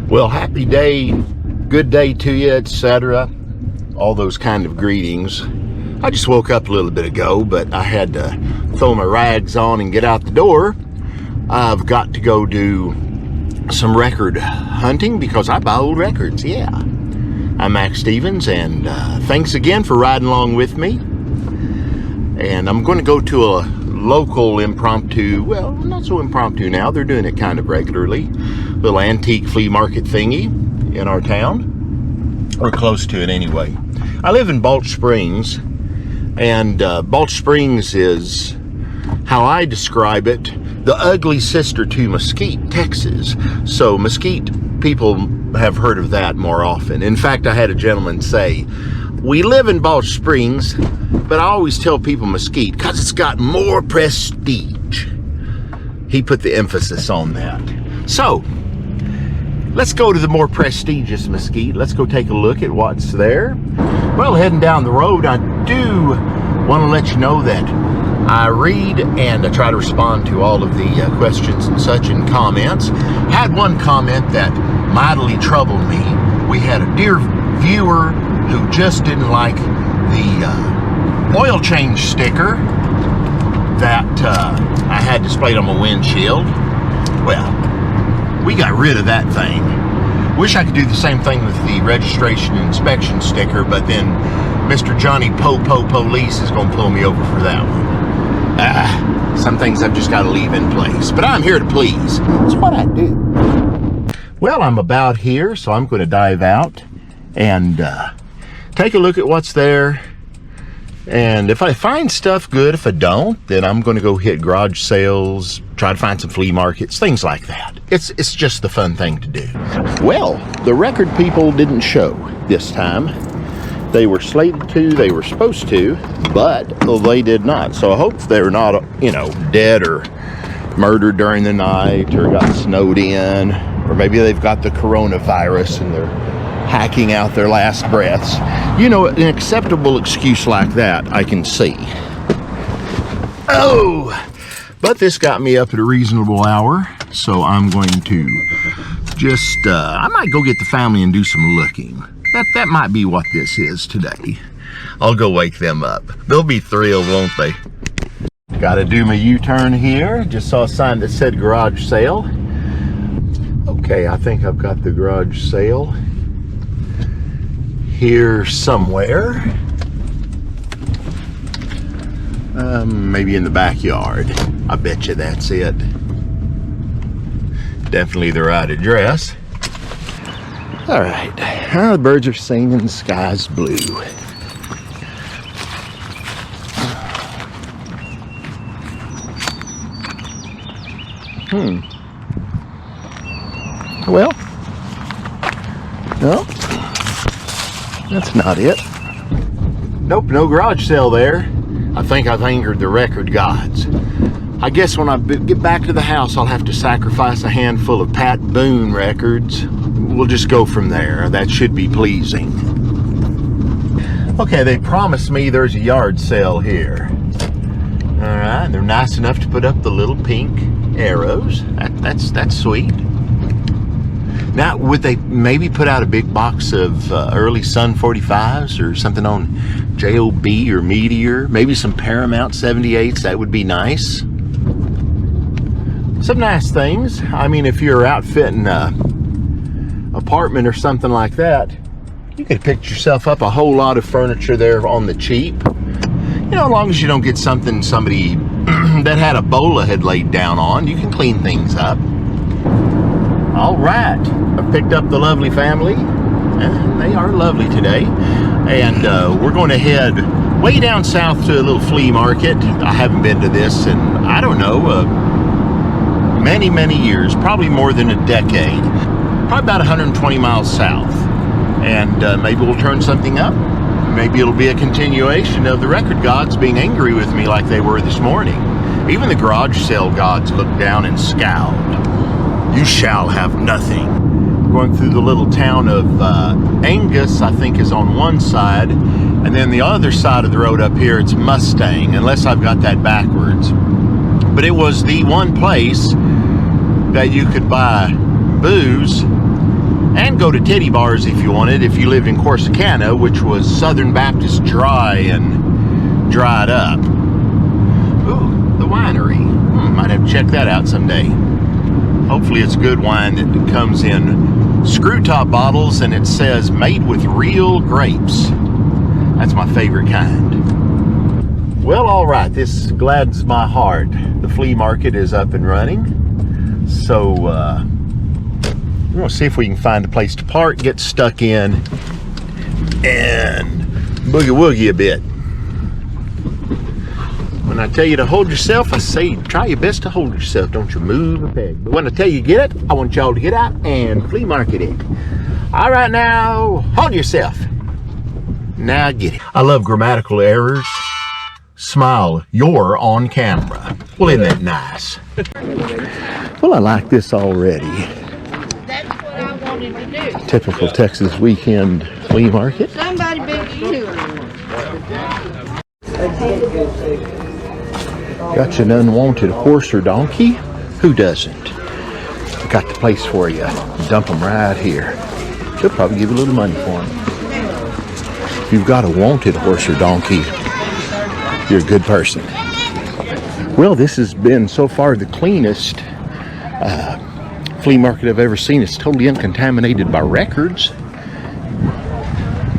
Well, happy day, good day to you, etc. All those kind of greetings. I just woke up a little bit ago, but I had to throw my rags on and get out the door. I've got to go do some record hunting because I buy old records, yeah. I'm Max Stevens, and thanks again for riding along with me. And I'm going to go to a local impromptu, well, not so impromptu now, they're doing it kind of regularly, little antique flea market thingy in our town, or close to it anyway. I live in Balch Springs, and Balch Springs is, how I describe it, the ugly sister to Mesquite, Texas. So Mesquite, people have heard of that more often. In fact, I had a gentleman say, we live in Balch Springs, but I always tell people Mesquite because it's got more prestige. He put the emphasis on that. So, let's go to the more prestigious Mesquite. Let's go take a look at what's there. Well, heading down the road, I do want to let you know that I read and I try to respond to all of the questions and such and comments. Had one comment that mightily troubled me. We had a dear viewer who just didn't like the oil change sticker that I had displayed on my windshield. Well, we got rid of that thing. Wish I could do the same thing with the registration and inspection sticker, but then Mr. Johnny Popo Police is going to pull me over for that one. Some things I've just got to leave in place, but I'm here to please. That's what I do. Well, I'm about here, so I'm going to dive out and take a look at what's there. And if I find stuff good, if I don't, then I'm going to go hit garage sales, try to find some flea markets, things like that. It's just the fun thing to do. Well, the record people didn't show this time. They were slated to, they were supposed to, but they did not. So I hope they're not, you know, dead or murdered during the night or got snowed in, or maybe they've got the coronavirus and they're hacking out their last breaths. You know, an acceptable excuse like that I can see. Oh, but this got me up at a reasonable hour, so I'm going to just, I might go get the family and do some looking. That might be what this is today. I'll go wake them up. They'll be thrilled, won't they? Got to do my U-turn here. Just saw a sign that said garage sale. Okay, I think I've got the garage sale here somewhere. Maybe in the backyard. I bet you that's it. Definitely the right address. All right, the birds are singing and the sky's blue. Well, no, that's not it. Nope, no garage sale there. I think I've angered the record gods. I guess when I get back to the house, I'll have to sacrifice a handful of Pat Boone records. We'll just go from there. That should be pleasing. Okay, they promised me there's a yard sale here. All right, they're nice enough to put up the little pink arrows. That's sweet. Now, would they maybe put out a big box of early Sun 45s or something on JOB or Meteor? Maybe some Paramount 78s, that would be nice. Some nice things. I mean, if you're outfitting an apartment or something like that, you could pick yourself up a whole lot of furniture there on the cheap. You know, as long as you don't get something somebody that had Ebola had laid down on, you can clean things up. All right, I've picked up the lovely family, and they are lovely today. And we're going to head way down south to a little flea market. I haven't been to this in, I don't know, many, many years, probably more than a decade. Probably about 120 miles south. And maybe we'll turn something up. Maybe it'll be a continuation of the record gods being angry with me like they were this morning. Even the garage sale gods looked down and scowled. You shall have nothing. Going through the little town of Angus, I think, is on one side, and then the other side of the road up here, it's Mustang, unless I've got that backwards. But it was the one place that you could buy booze go to Teddy Bars if you wanted, if you lived in Corsicana, which was Southern Baptist dry and dried up. Ooh, the winery. Might have to check that out someday. Hopefully it's good wine that comes in screw top bottles and it says made with real grapes. That's my favorite kind. Well, all right, this gladdens my heart. The flea market is up and running. So we're gonna see if we can find a place to park, get stuck in, and boogie woogie a bit. When I tell you to hold yourself, I say try your best to hold yourself. Don't you move a peg. But when I tell you get it, I want y'all to get out and flea market it. All right, now hold yourself. Now get it. I love grammatical errors. Smile, you're on camera. Well, isn't that nice? Well, I like this already. That's what I wanted to do. Typical Texas weekend flea market. Somebody beat you to it. Got you an unwanted horse or donkey? Who doesn't? Got the place for you. Dump them right here. She'll probably give you a little money for them. If you've got a wanted horse or donkey, you're a good person. Well, this has been so far the cleanest flea market I've ever seen. It's totally uncontaminated by records.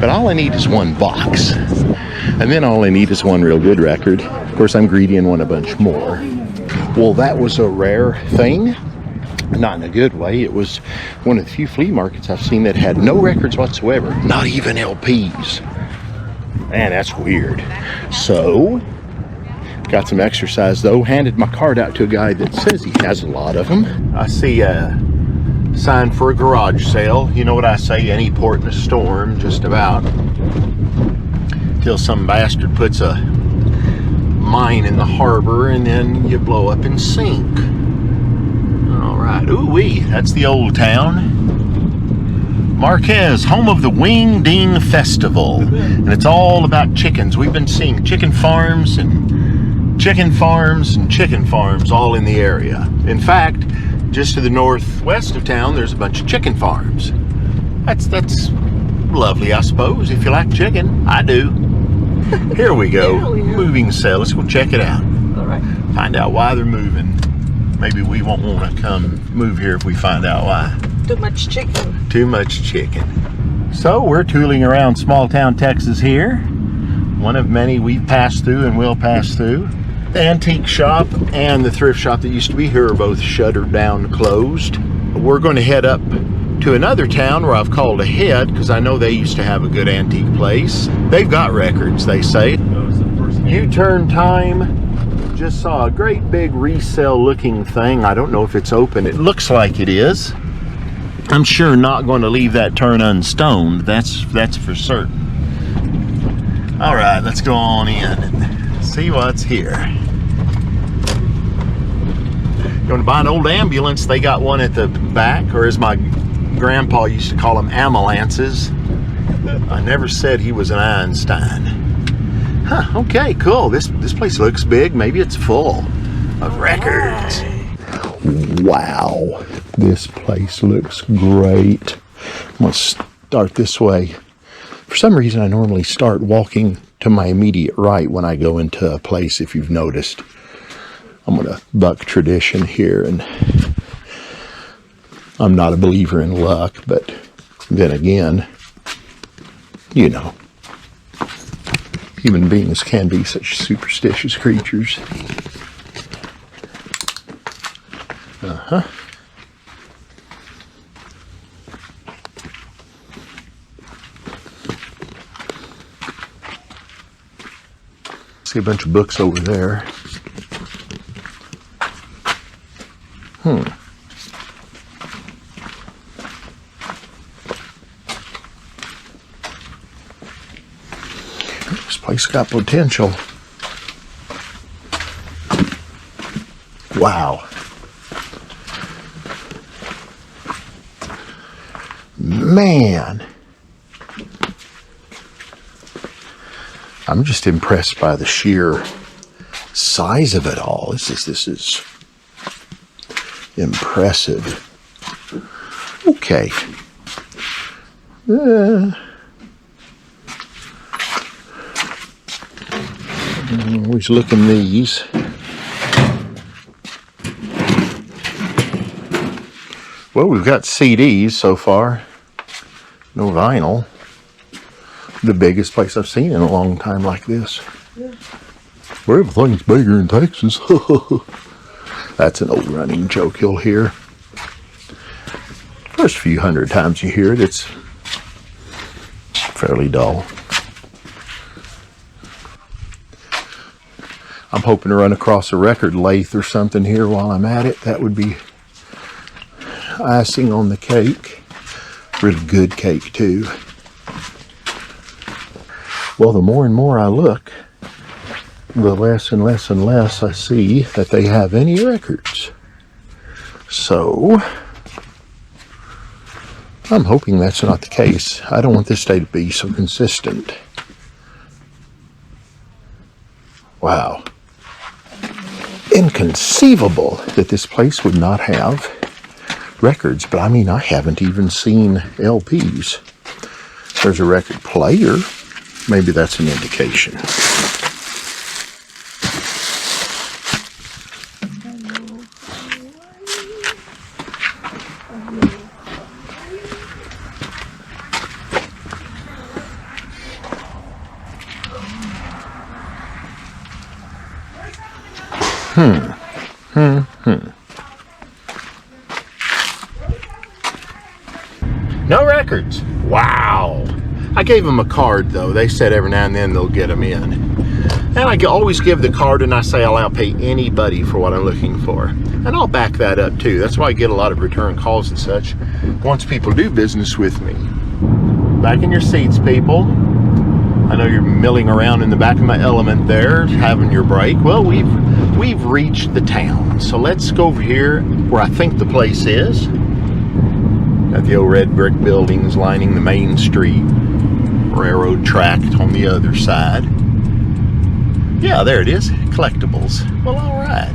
But all I need is one box. And then all I need is one real good record. Of course, I'm greedy and want a bunch more. Well, that was a rare thing. Not in a good way. It was one of the few flea markets I've seen that had no records whatsoever. Not even LPs. Man, that's weird. So, got some exercise though. Handed my card out to a guy that says he has a lot of them. I see a sign for a garage sale. You know what I say, any port in a storm, just about. Till some bastard puts a mine in the harbor and then you blow up and sink. All right, ooh-wee, that's the old town. Marquez, home of the Wing Ding Festival. And it's all about chickens. We've been seeing chicken farms and chicken farms and chicken farms all in the area. In fact, just to the northwest of town, there's a bunch of chicken farms. That's lovely, I suppose, if you like chicken. I do. Here we go. Moving cell. Let's go check it out. All right. Find out why they're moving. Maybe we won't want to come move here if we find out why. Too much chicken. Too much chicken. So we're tooling around small town Texas here. One of many we've passed through and will pass through. The antique shop and the thrift shop that used to be here are both shuttered down, closed. We're going to head up to another town where I've called ahead because I know they used to have a good antique place. They've got records, they say. U-turn time. Just saw a great big resale looking thing. I don't know if it's open. It looks like it is. I'm sure not going to leave that turn unstoned. That's for certain. All right, let's go on in and see what's here. You want to buy an old ambulance? They got one at the back, or as my grandpa used to call them, ambulances. I never said he was an Einstein. Huh, okay, cool. This place looks big. Maybe it's full of records. Wow, this place looks great. I'm gonna start this way. For some reason, I normally start walking to my immediate right when I go into a place, if you've noticed. I'm gonna buck tradition here, and I'm not a believer in luck, but then again, you know, human beings can be such superstitious creatures. Uh-huh. See a bunch of books over there. This place got potential. Wow. Man. I'm just impressed by the sheer size of it all. This is impressive. Okay. Always looking these. Well, we've got CDs so far. No vinyl. The biggest place I've seen in a long time like this. Yeah. Where everything's bigger in Texas. That's an old running joke you'll hear. First few hundred times you hear it, it's fairly dull. I'm hoping to run across a record lathe or something here while I'm at it. That would be icing on the cake. Really good cake too. Well, the more and more I look, the less and less and less I see that they have any records. So, I'm hoping that's not the case. I don't want this day to be so consistent. Wow. Inconceivable that this place would not have records, but I mean, I haven't even seen LPs. There's a record player. Maybe that's an indication. No records. Wow. I gave them a card though. They said every now and then they'll get them in. And I always give the card and I say I'll pay anybody for what I'm looking for. And I'll back that up too. That's why I get a lot of return calls and such once people do business with me. Back in your seats, people. I know you're milling around in the back of my element there, having your break. Well, we've reached the town. So let's go over here where I think the place is. Got the old red brick buildings lining the main street. Railroad track on the other side. Yeah, there it is. Collectibles. Well, all right.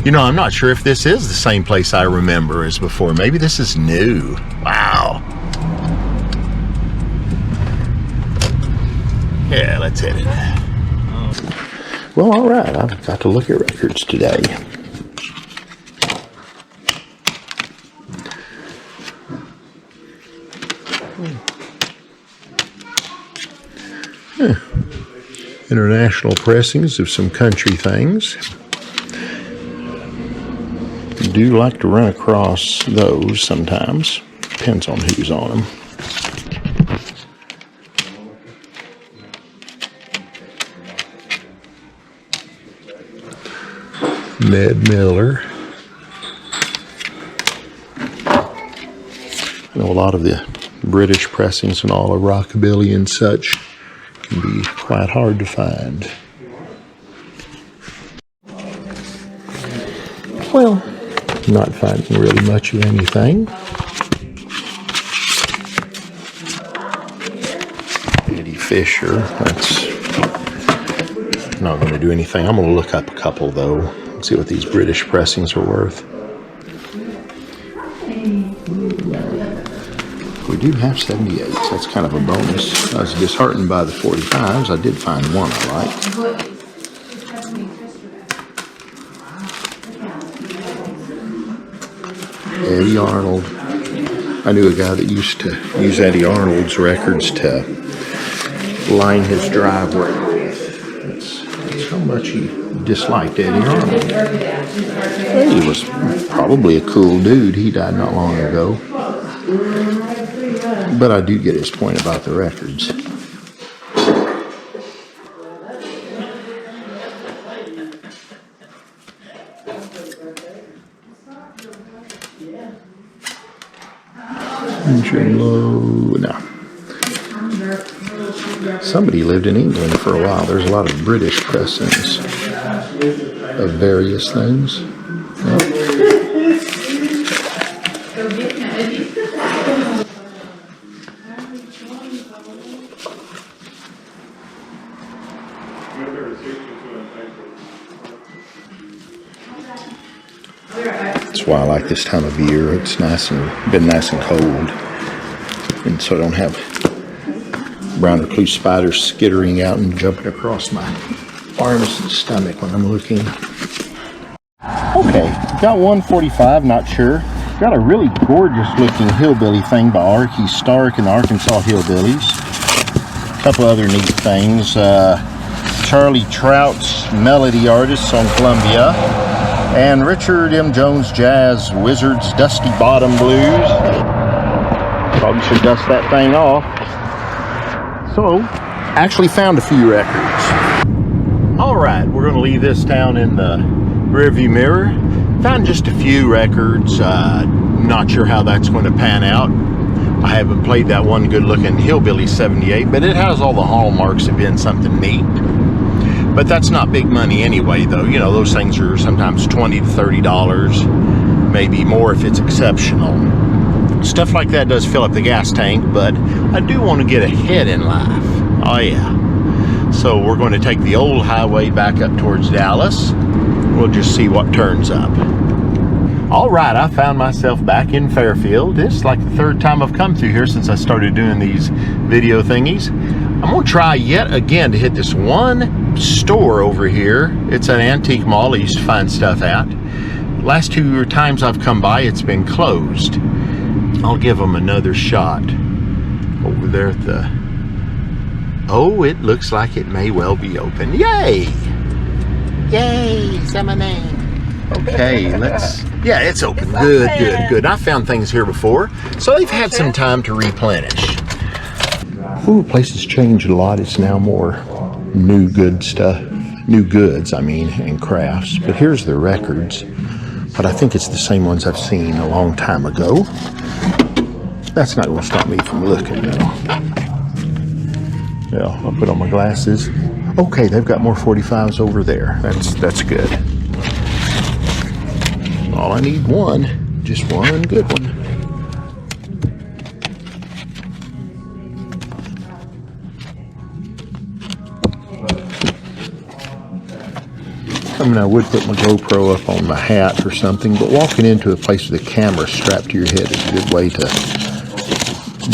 You know, I'm not sure if this is the same place I remember as before. Maybe this is new. Wow. Yeah, let's hit it. Well, all right. I've got to look at records today. International pressings of some country things. Do like to run across those sometimes. Depends on who's on them. Ned Miller. I know a lot of the British pressings and all of rockabilly and such can be quite hard to find. Well, not finding really much of anything. Eddie Fisher, that's not going to do anything. I'm going to look up a couple though, and see what these British pressings are worth. We do have 78s. That's kind of a bonus. I was disheartened by the 45s. I did find one I liked. Eddie Arnold. I knew a guy that used to use Eddie Arnold's records to line his driveway with. That's how much he disliked Eddie Arnold. Well, he was probably a cool dude. He died not long ago. But I do get his point about the records. No. Somebody lived in England for a while. There's a lot of British pressings of various things. That's why I like this time of year. It's nice and been nice and cold. and so I don't have brown recluse spiders skittering out and jumping across my arms and stomach when I'm looking. Okay, got 145, not sure. Got a really gorgeous looking hillbilly thing by Arkie Stark and the Arkansas Hillbillies. A couple other neat things. Charlie Trout's Melody Artists on Columbia. And Richard M. Jones Jazz Wizards Dusty Bottom Blues. Probably should dust that thing off. So, actually found a few records. Alright, we're going to leave this down in the rearview mirror. Found just a few records. Not sure how that's going to pan out. I haven't played that one good looking Hillbilly 78, but it has all the hallmarks of being something neat. But that's not big money anyway, though. You know, those things are sometimes $20 to $30, maybe more if it's exceptional. Stuff like that does fill up the gas tank, but I do want to get ahead in life. Oh yeah. So we're going to take the old highway back up towards Dallas. We'll just see what turns up. All right, I found myself back in Fairfield. It's like the third time I've come through here since I started doing these video thingies. I'm gonna try yet again to hit this one store over here. It's an antique mall I used to find stuff at. Last 2 times I've come by, it's been closed. I'll give them another shot over there at the... Oh, it looks like it may well be open. Yay! Yay, lemonade. Okay, let's... Yeah, it's open. Good, good, good. I found things here before, so they've had some time to replenish. Ooh, the place has changed a lot. It's now more new good stuff. New goods, I mean, and crafts. But here's the records. But I think it's the same ones I've seen a long time ago. That's not going to stop me from looking, though. Yeah, I'll put on my glasses. Okay, they've got more 45s over there. That's good. All I need one, just one good one. I mean, I would put my GoPro up on my hat or something, but walking into a place with a camera strapped to your head is a good way to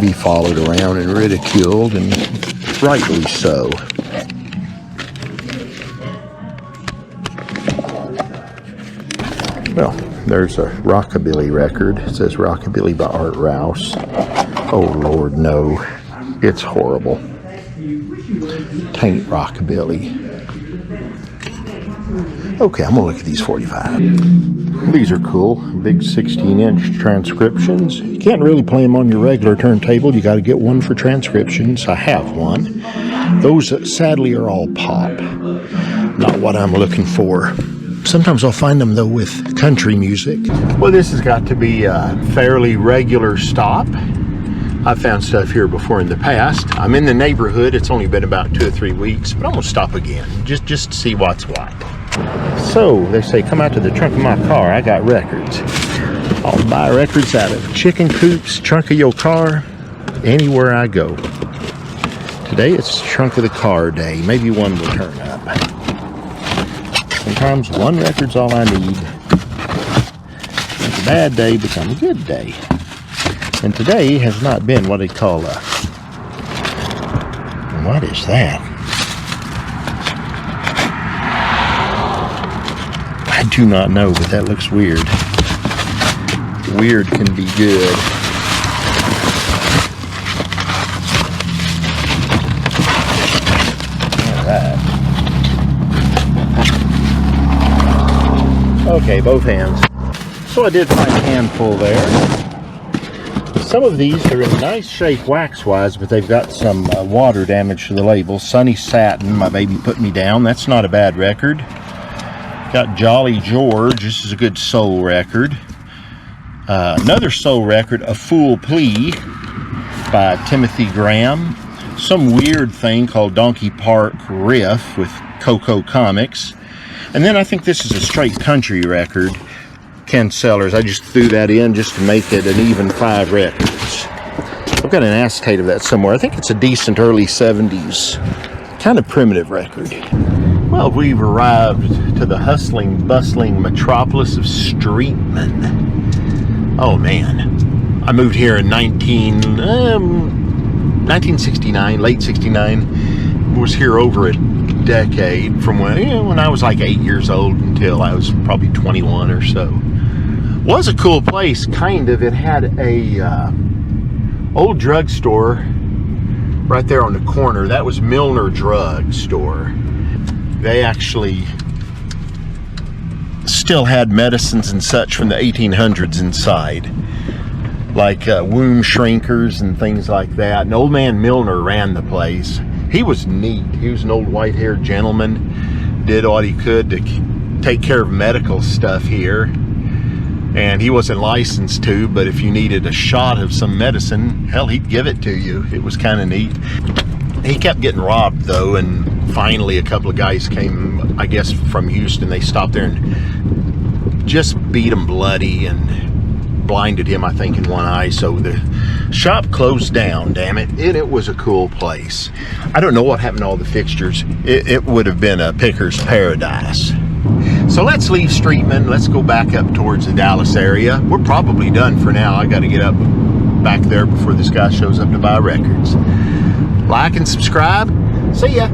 be followed around and ridiculed, and rightly so. Well, there's a rockabilly record. It says Rockabilly by Art Rouse. Oh Lord, no. It's horrible. Taint rockabilly. Okay, I'm gonna look at these 45. These are cool. Big 16-inch transcriptions. You can't really play them on your regular turntable. You got to get one for transcriptions. I have one. Those sadly are all pop. Not what I'm looking for. Sometimes I'll find them though with country music. Well, this has got to be a fairly regular stop. I've found stuff here before in the past. I'm in the neighborhood. It's only been about 2 or 3 weeks, but I'm gonna stop again just to see what's what. So they say, come out to the trunk of my car. I got records. I'll buy records out of chicken coops, trunk of your car, anywhere I go. Today it's trunk of the car day. Maybe one will turn up. Sometimes one record's all I need. It's a bad day become a good day. And today has not been what they call a... What is that? I do not know, but that looks weird. Weird can be good. All right. Okay, both hands. So I did find a handful there. Some of these are in nice shape wax-wise, but they've got some water damage to the label. Sonny Satin, My Baby Put Me Down. That's not a bad record. Got Jolly George. This is a good soul record. Another soul record, A Fool Plea by Timothy Graham. Some weird thing called Donkey Park Riff with Coco Comics. And then I think this is a straight country record. Ken Sellers. I just threw that in just to make it an even 5 records. I've got an acetate of that somewhere. I think it's a decent early 70s kind of primitive record. Well, we've arrived to the hustling, bustling metropolis of Streetman. Oh man, I moved here in 1969, late 69. Was here over a decade from when I was like 8 years old until I was probably 21 or so. Was a cool place, kind of. It had a old drugstore right there on the corner. That was Milner Drug Store. They actually still had medicines and such from the 1800s inside, like womb shrinkers and things like that. And old man Milner ran the place. He was neat. He was an old white-haired gentleman, did what he could to take care of medical stuff here. And he wasn't licensed to, but if you needed a shot of some medicine, hell, he'd give it to you. It was kind of neat. He kept getting robbed, though, and finally a couple of guys came, I guess, from Houston. They stopped there and just beat him bloody and blinded him, I think, in one eye. So the shop closed down, damn it. And it was a cool place. I don't know what happened to all the fixtures. It would have been a picker's paradise. So let's leave Streetman. Let's go back up towards the Dallas area. We're probably done for now. I got to get up back there before this guy shows up to buy records. Like and subscribe. See ya.